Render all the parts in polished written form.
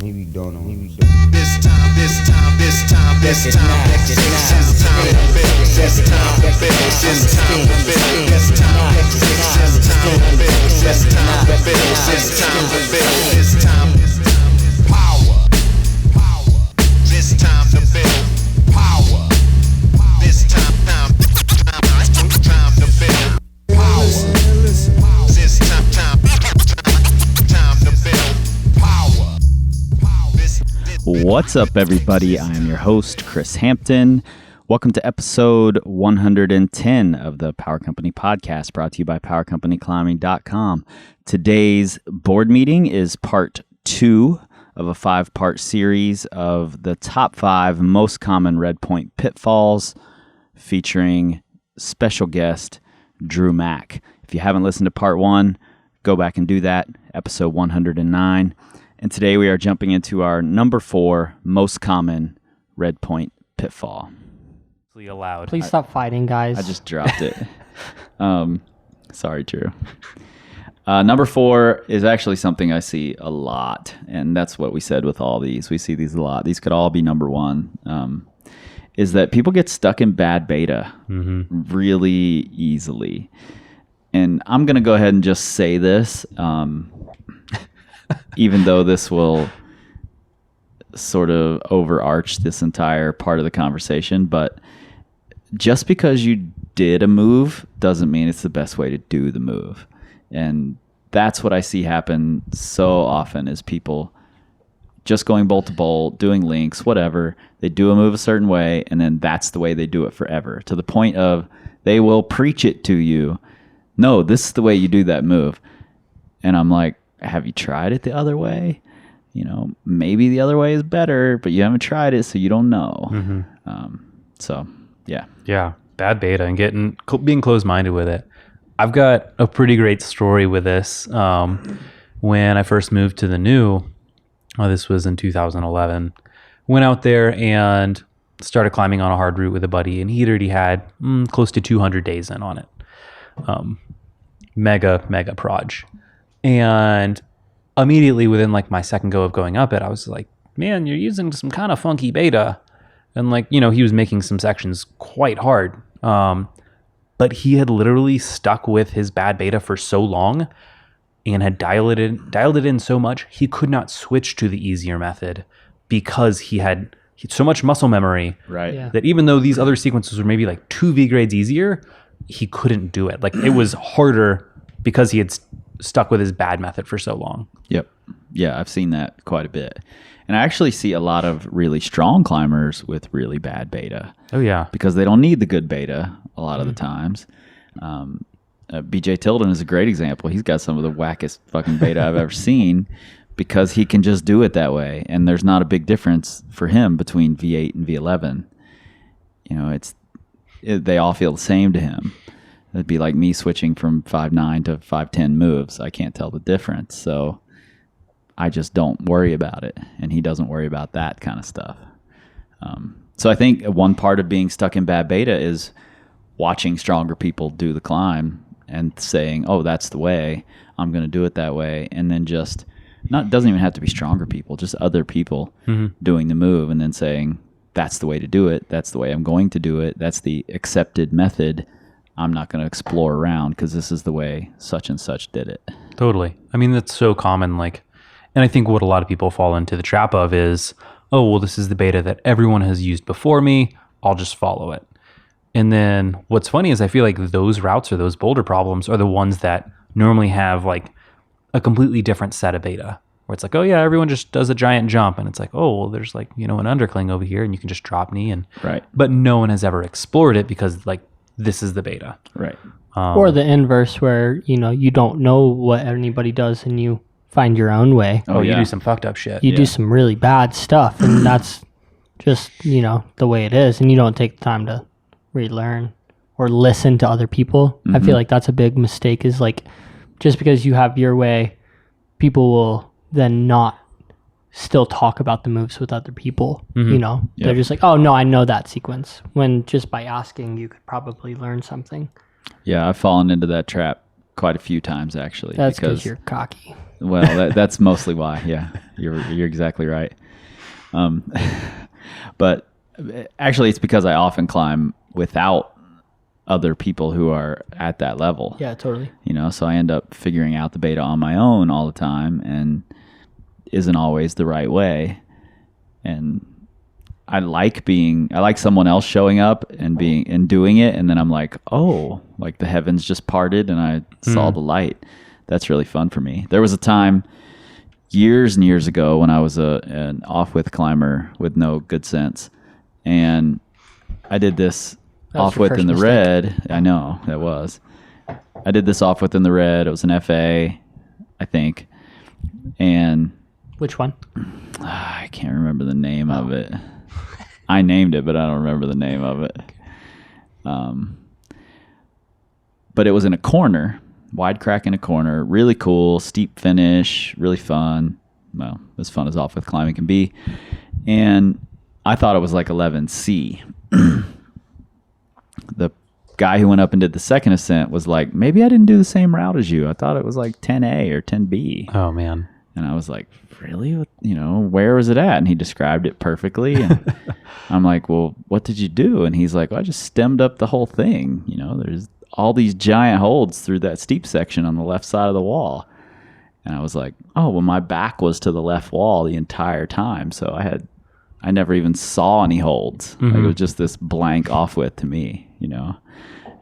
Maybe don't know. This time, this time, this time, this time, this time to build. This time to build. This time to build. This time to build. This time to build. This time to build. This time power. This time to build power. This time to build power. This time to build power. What's up, everybody? I am your host, Chris Hampton. Welcome to episode 110 of the Power Company Podcast, brought to you by PowerCompanyClimbing.com. Today's board meeting is part 2 of a 5-part series of the top 5 most common Redpoint Pitfalls, featuring special guest Dru Mack. If you haven't listened to part 1, go back and do that, episode 109. And today we are jumping into our number 4 most common Redpoint pitfall. Allowed. Please stop fighting, guys. I just dropped it. Sorry, Drew. Number 4 is actually something I see a lot, and that's what we said with all these. We see these a lot. These could all be number 1. Is that people get stuck in bad beta really easily. And I'm going to go ahead and just say this, even though this will sort of overarch this entire part of the conversation, but just because you did a move doesn't mean it's the best way to do the move. And that's what I see happen so often, is people just going bolt to bolt, doing links, whatever. They do a move a certain way, and then that's the way they do it forever, to the point of they will preach it to you. No, this is the way you do that move. And I'm like, have you tried it the other way? You know, maybe the other way is better, but you haven't tried it, so you don't know. So, yeah. Yeah, bad beta and being closed-minded with it. I've got a pretty great story with this. When I first moved to the new, this was in 2011, went out there and started climbing on a hard route with a buddy, and he'd already had close to 200 days in on it. Mega proj. And immediately within like my second go of going up it, I was like, man, you're using some kind of funky beta. And like, you know, he was making some sections quite hard. But he had literally stuck with his bad beta for so long and had dialed it in so much, he could not switch to the easier method because he had so much muscle memory, Right. Yeah. that even though these other sequences were maybe like 2 V grades easier, he couldn't do it. Like it was harder because he had stuck with his bad method for so long. Yep. Yeah, I've seen that quite a bit. And I actually see a lot of really strong climbers with really bad beta. Oh, yeah. Because they don't need the good beta a lot of the times. BJ Tilden is a great example. He's got some of the wackest fucking beta I've ever seen because he can just do it that way. And there's not a big difference for him between V8 and V11. You know, they all feel the same to him. It'd be like me switching from 5.9 to 5.10 moves. I can't tell the difference. So I just don't worry about it. And he doesn't worry about that kind of stuff. So I think one part of being stuck in bad beta is watching stronger people do the climb and saying, oh, that's the way. I'm going to do it that way. And then just, doesn't even have to be stronger people, just other people doing the move and then saying, that's the way to do it. That's the way I'm going to do it. That's the accepted method. I'm not going to explore around because this is the way such and such did it. Totally. I mean, that's so common. Like, and I think what a lot of people fall into the trap of is, oh, well, this is the beta that everyone has used before me. I'll just follow it. And then what's funny is I feel like those routes or those boulder problems are the ones that normally have like a completely different set of beta, where it's like, oh yeah, everyone just does a giant jump. And it's like, oh, well, there's like, you know, an undercling over here and you can just drop knee. And Right. But no one has ever explored it because like, this is the beta. Right. Or the inverse where, you know, you don't know what anybody does and you find your own way. Oh, yeah. you do some fucked up shit. You do some really bad stuff and that's just, you know, the way it is. And you don't take the time to relearn or listen to other people. I feel like that's a big mistake, is like, just because you have your way, people will then not still talk about the moves with other people. You know, they're just like, oh no, I know that sequence, when just by asking you could probably learn something. Yeah, I've fallen into that trap quite a few times actually. That's because you're cocky. Well, that's mostly why. Yeah, you're exactly right. But actually, it's because I often climb without other people who are at that level. Yeah, totally. So I end up figuring out the beta on my own all the time, and isn't always the right way. And I like someone else showing up and doing it, and then I'm like, oh, like the heavens just parted and I saw the light. That's really fun for me. There was a time years and years ago when I was an off-width climber with no good sense, and I did this off-width in the red. I know, that was. I did this off-width in the red. It was an FA, I think. And which one? I can't remember the name of it. I named it, but I don't remember the name of it. But it was in a corner, wide crack in a corner, really cool, steep finish, really fun. Well, as fun as off-width climbing can be. And I thought it was like 11C. The guy who went up and did the second ascent was like, maybe I didn't do the same route as you. I thought it was like 10A or 10B. Oh, man. And I was like, really? Where was it at? And he described it perfectly. And I'm like, well, what did you do? And he's like, well, I just stemmed up the whole thing. There's all these giant holds through that steep section on the left side of the wall. And I was like, oh, well, my back was to the left wall the entire time. So I never even saw any holds. Like, it was just this blank off-width to me,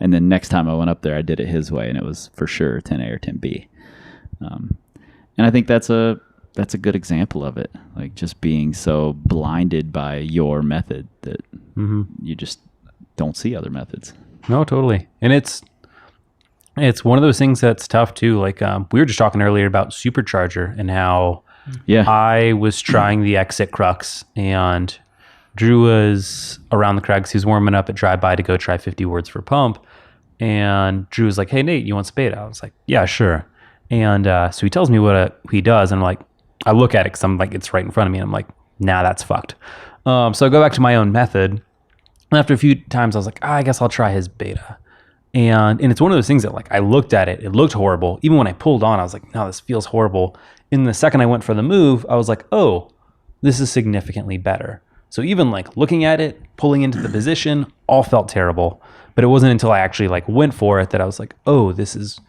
And then next time I went up there, I did it his way, and it was for sure 10A or 10B. And I think that's a good example of it, like just being so blinded by your method that you just don't see other methods. No, totally. And it's one of those things that's tough too. Like we were just talking earlier about supercharger and how I was trying the exit crux, and Drew was around the crags. He was warming up at drive-by to go try 50 words for pump. And Drew was like, hey, Nate, you want some beta? I was like, yeah, sure. And so he tells me what he does, and I'm like, I look at it because I'm like, it's right in front of me, and I'm like, nah, that's fucked. So I go back to my own method, and after a few times, I was like, I guess I'll try his beta. And it's one of those things that, like, I looked at it, it looked horrible. Even when I pulled on, I was like, no, this feels horrible. In the second I went for the move, I was like, oh, this is significantly better. So even like looking at it, pulling into the position, all felt terrible. But it wasn't until I actually like went for it that I was like, oh, this is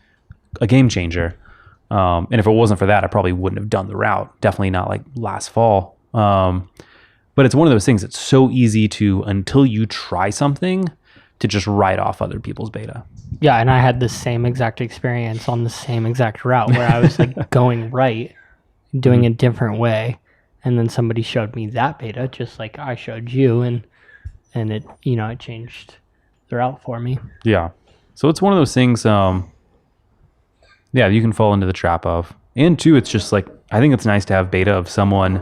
a game changer. And if it wasn't for that, I probably wouldn't have done the route. Definitely not like last fall. But it's one of those things that's so easy to, until you try something, to just write off other people's beta. Yeah, and I had the same exact experience on the same exact route where I was like going right, doing a different way. And then somebody showed me that beta, just like I showed you, and it, it changed the route for me. Yeah. So it's one of those things, you can fall into the trap of. And two, it's just like, I think it's nice to have beta of someone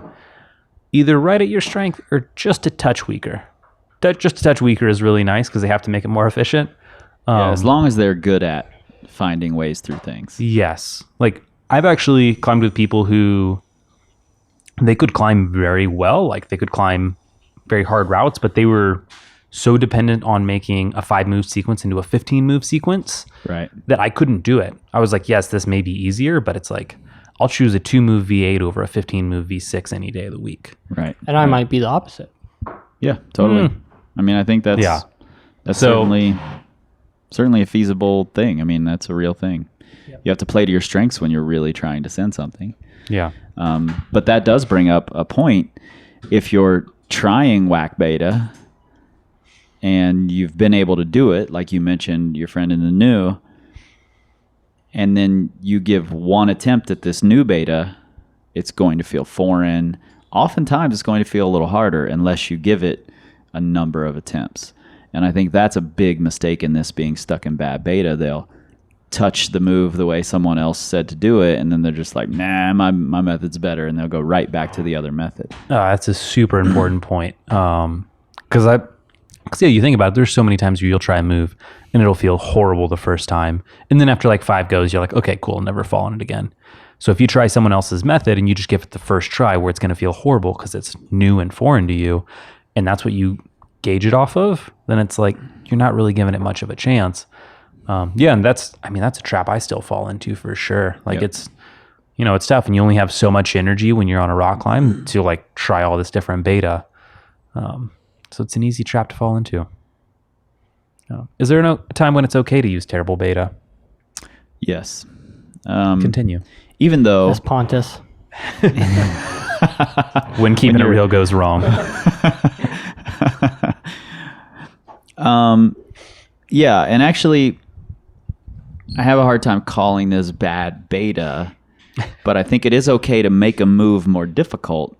either right at your strength or just a touch weaker. Just a touch weaker is really nice because they have to make it more efficient. As long as they're good at finding ways through things. Yes. Like, I've actually climbed with people who they could climb very well. Like, they could climb very hard routes, but they were so dependent on making a 5-move sequence into a 15-move sequence that I couldn't do it. I was like, yes, this may be easier, but it's like, I'll choose a 2-move V8 over a 15-move V6 any day of the week. Right. And I might be the opposite. Yeah, totally. I mean, I think that's certainly a feasible thing. I mean, that's a real thing. Yep. You have to play to your strengths when you're really trying to send something. Yeah. But that does bring up a point. If you're trying whack beta and you've been able to do it, like you mentioned, your friend in the new, and then you give one attempt at this new beta, it's going to feel foreign. Oftentimes, it's going to feel a little harder unless you give it a number of attempts. And I think that's a big mistake in this being stuck in bad beta. They'll touch the move the way someone else said to do it, and then they're just like, nah, my method's better, and they'll go right back to the other method. That's a super important point. Because you think about it, there's so many times where you'll try a move, and it'll feel horrible the first time. And then after like 5 goes, you're like, okay, cool, I'll never fall on it again. So if you try someone else's method and you just give it the first try where it's going to feel horrible because it's new and foreign to you, and that's what you gauge it off of, then it's like you're not really giving it much of a chance. And that's a trap I still fall into for sure. Like it's, it's tough, and you only have so much energy when you're on a rock climb to like try all this different beta. So it's an easy trap to fall into. Is there a time when it's okay to use terrible beta? Yes. Continue. Even though That's Pontus. When keeping it real goes wrong. Yeah, and actually, I have a hard time calling this bad beta, but I think it is okay to make a move more difficult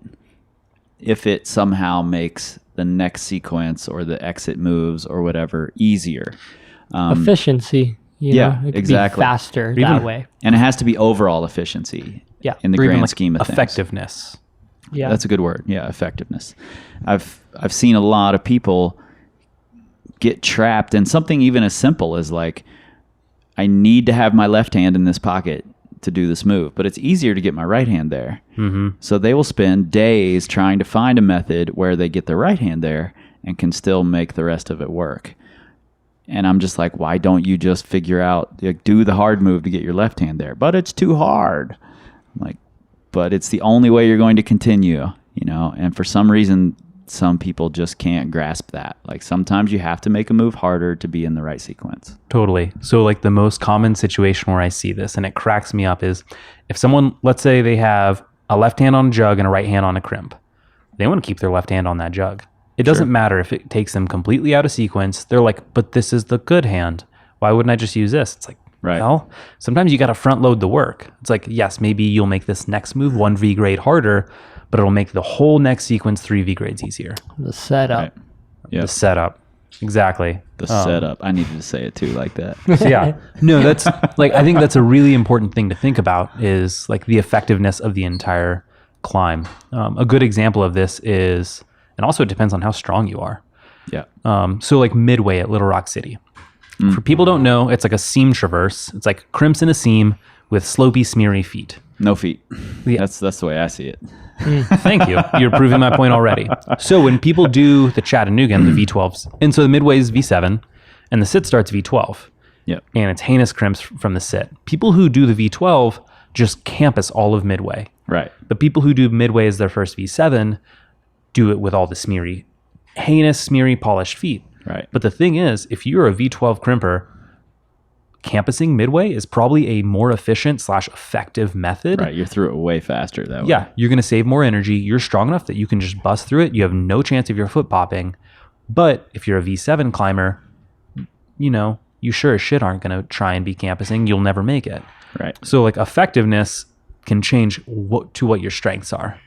if it somehow makes the next sequence or the exit moves or whatever easier. Efficiency. Yeah, It could exactly. be faster Even- that way. And it has to be overall efficiency Yeah. in the Or even grand like scheme of things. effectiveness. Yeah. That's a good word. Yeah, effectiveness. I've seen a lot of people get trapped in something even as simple as like, I need to have my left hand in this pocket to do this move, but it's easier to get my right hand there. Mm-hmm. So they will spend days trying to find a method where they get their right hand there and can still make the rest of it work. And I'm just like, why don't you just figure out, like, do the hard move to get your left hand there? But it's too hard. I'm like, but it's the only way you're going to continue, And for some reason, some people just can't grasp that. Like sometimes you have to make a move harder to be in the right sequence. Totally. So like the most common situation where I see this, and it cracks me up, is if someone, let's say they have a left hand on a jug and a right hand on a crimp, they want to keep their left hand on that jug. It doesn't matter if it takes them completely out of sequence. They're like, but this is the good hand. Why wouldn't I just use this? It's like, Right. well, sometimes you got to front load the work. It's like, yes, maybe you'll make this next move 1V grade harder, but it'll make the whole next sequence 3V grades easier. The setup. Right. Yeah. The setup. Exactly. The setup. I needed to say it too like that. So yeah, no, that's like, I think that's a really important thing to think about is like the effectiveness of the entire climb. A good example of this is, and also it depends on how strong you are. Yeah. So like Midway at Little Rock City. For people who don't know, it's like a seam traverse. It's like crimps in a seam with slopey, smeary feet. No feet. Yeah. That's the way I see it. Thank you. You're proving my point already. So when people do the Chattanooga and the V12s, and so the Midway is V7 and the sit starts V12, Yep. and it's heinous crimps from the sit. People who do the V12 just campus all of Midway. Right. But people who do Midway as their first V7 do it with all the heinous, smeary, polished feet. Right. But the thing is, if you're a V12 crimper, campusing Midway is probably a more efficient / effective method. Right. You're through it way faster that way. Yeah, you're going to save more energy. You're strong enough that you can just bust through it. You have no chance of your foot popping. But if you're a V7 climber, you sure as shit aren't going to try and be campusing. You'll never make it. Right. So like effectiveness can change to what your strengths are.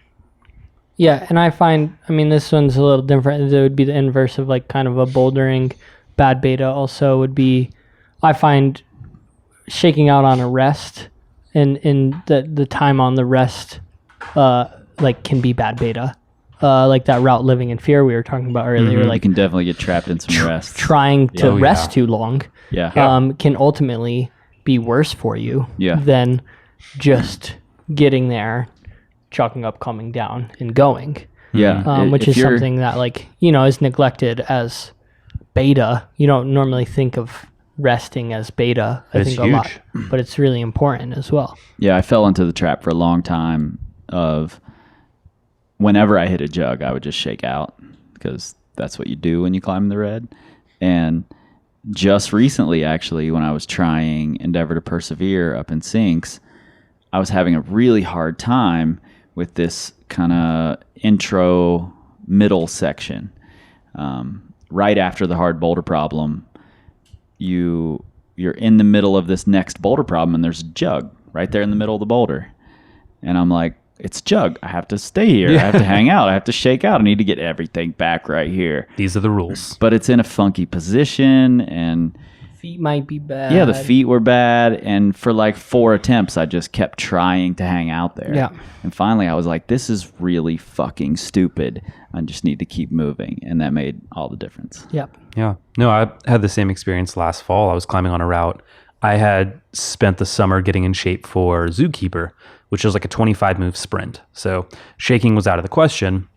Yeah, and I find, this one's a little different. It would be the inverse of like kind of a bouldering. Bad beta also would be, I find shaking out on a rest and the time on the rest like can be bad beta. Like that route living in fear we were talking about earlier. You Like can definitely get trapped in some rest. trying to Oh, yeah. rest too long Yeah. can ultimately be worse for you Yeah. than just getting there, chalking up, coming down, and going. Yeah. Which If is you're- something that is neglected as beta. You don't normally think of resting as beta. I It's think a lot, huge. but it's really important as well. Yeah, I fell into the trap for a long time of whenever I hit a jug, I would just shake out because that's what you do when you climb the red. And just recently, actually, when I was trying Endeavor to Persevere up in Sinks, I was having a really hard time with this kind of intro middle section. Right after the hard boulder problem, you're in the middle of this next boulder problem, and there's a jug right there in the middle of the boulder. And I'm like, it's jug. I have to stay here. I have to hang out. I have to shake out. I need to get everything back right here. These are the rules. But it's in a funky position, and Feet might be bad. yeah, the feet were bad. And for like 4 attempts, I just kept trying to hang out there. Yeah. And finally, I was like, this is really fucking stupid. I just need to keep moving. And that made all the difference. Yep. Yeah. No, I had the same experience last fall. I was climbing on a route. I had spent the summer getting in shape for Zookeeper, which is like a 25 move sprint. So shaking was out of the question,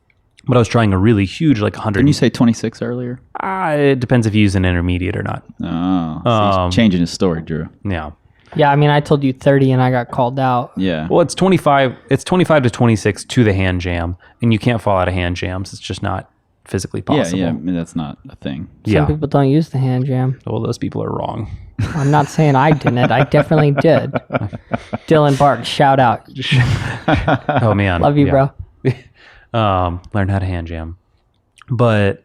but I was trying a really huge, like 100. Didn't you say 26 earlier? It depends if you use an intermediate or not. Oh, so he's changing his story, Drew. Yeah. Yeah, I mean, I told you 30 and I got called out. Yeah. Well, it's 25. It's 25 to 26 to the hand jam, and you can't fall out of hand jams. It's just not physically possible. Yeah. I mean, that's not a thing. Some people don't use the hand jam. Well, those people are wrong. I'm not saying I didn't. I definitely did. Dylan Bart, shout out. Oh man, Love you, bro. Learn how to hand jam. But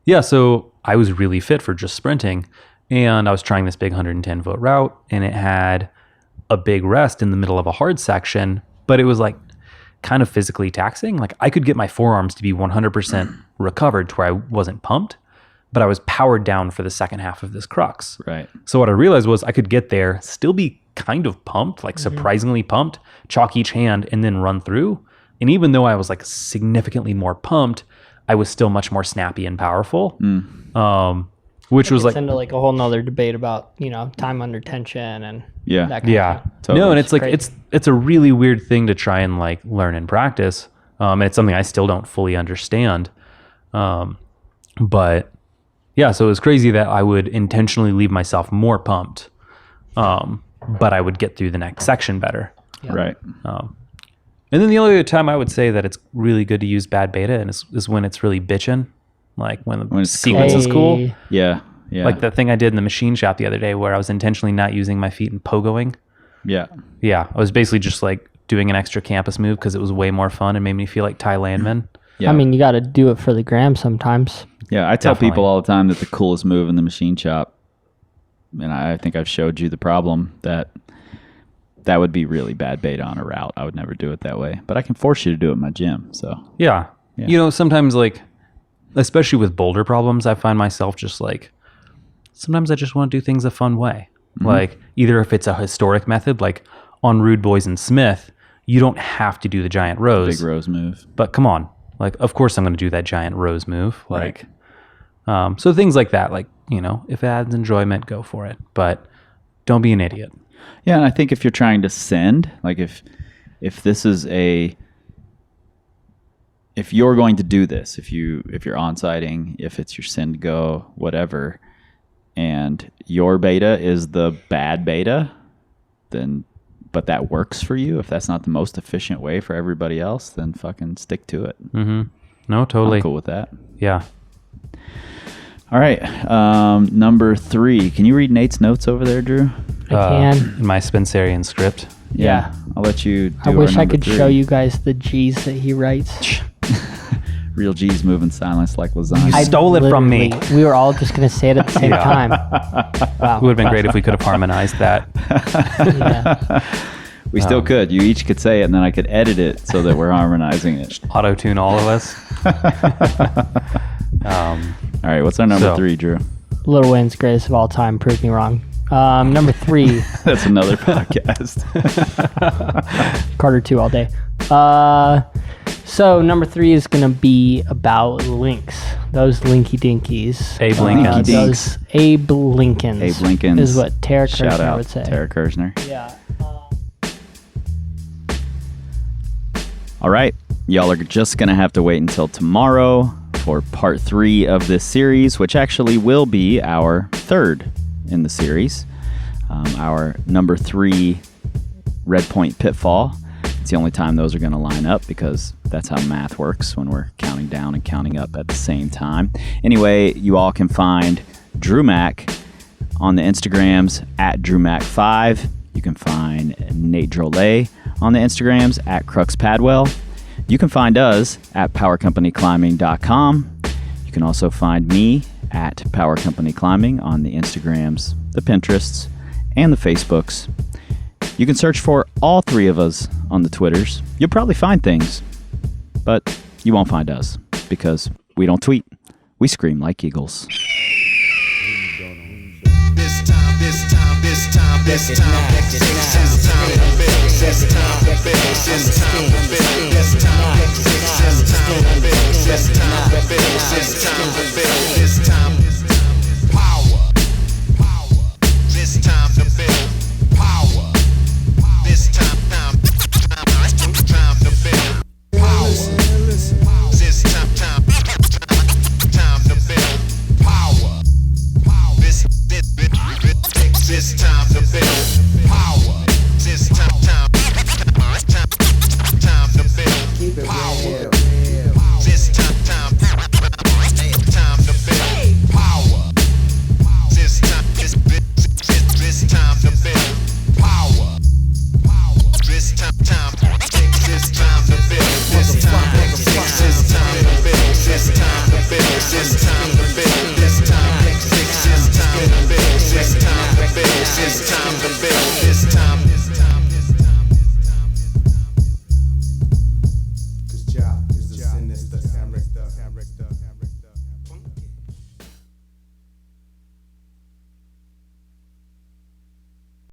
yeah, so I was really fit for just sprinting, and I was trying this big 110-foot route, and it had a big rest in the middle of a hard section, but it was like kind of physically taxing. Like I could get my forearms to be 100% recovered to where I wasn't pumped, but I was powered down for the second half of this crux. Right. So what I realized was I could get there, still be kind of pumped, like surprisingly pumped, chalk each hand, and then run through. And even though I was like significantly more pumped, I was still much more snappy and powerful. Which was It's into like a whole nother debate about, you know, time under tension and Yeah. that kind of thing. Totally. No, and it's like Crazy. it's a really weird thing to try and like learn and practice. And it's something I still don't fully understand. But yeah, so it was crazy that I would intentionally leave myself more pumped. But I would get through the next section better. Right. And then the only other time I would say that it's really good to use bad beta and is when it's really bitching. Like when the it's sequence is cool. Hey, Yeah. Yeah. Like the thing I did in the machine shop the other day where I was intentionally not using my feet and pogoing. yeah. Yeah, I was basically just like doing an extra campus move because it was way more fun and made me feel like Ty Landman. Yeah. I mean, you got to do it for the gram sometimes. Yeah, I tell Definitely. people all the time that the coolest move in the machine shop, and I think I've showed you the problem, that would be really bad beta on a route. I would never do it that way. But I can force you to do it in my gym. So Yeah. You know, sometimes like, especially with boulder problems, I find myself just like, sometimes I just want to do things a fun way. Like either if it's a historic method, like on Rude Boys and Smith, you don't have to do the giant rows. big rose move. But come on, like, of course I'm going to do that giant rose move. Like, so things like that, like, you know, if it adds enjoyment, go for it. But don't be an idiot. Yeah, and I think if you're trying to send, like if this is if you're going to do this, if you're on-siting, if it's your send go, whatever, and your beta is the bad beta, then but that works for you, if that's not the most efficient way for everybody else, then fucking stick to it. No, totally. I'm cool with that. Yeah. All right, number 3. Can you read Nate's notes over there, Drew? I can. In my Spencerian script. Yeah. I'll let you do I our wish I number could 3. show you guys the G's that he writes. Real G's move in silence like lasagna. I stole it from me. We were all just going to say it at the same time. Wow. It would have been great if we could have harmonized that. Yeah. We still could. You each could say it, and then I could edit it so that we're harmonizing it. Auto-tune all of us. All right, what's our number 3, Drew? Little Wayne's greatest of all time. Prove me wrong. Number 3. That's another podcast. Carter 2 all day. So number 3 is going to be about links. Those linky dinkies. Abe Lincolns. Those Abe Lincolns. Abe Lincolns. Is what Tara Shout Kirshner out would say. Tara Kirshner. Yeah. All right, y'all are just going to have to wait until tomorrow for part 3 of this series, which actually will be our 3rd in the series. Our number 3 Redpoint Pitfall. It's the only time those are going to line up because that's how math works when we're counting down and counting up at the same time. Anyway, you all can find Dru Mack on the Instagrams at Dru Mack 5. You can find Nate Drolet on the Instagrams at Crux Padwell. You can find us at powercompanyclimbing.com. You can also find me at Power Company Climbing on the Instagrams, the Pinterests, and the Facebooks. You can search for all 3 of us on the Twitters. You'll probably find things, but you won't find us because we don't tweet. We scream like eagles. This time,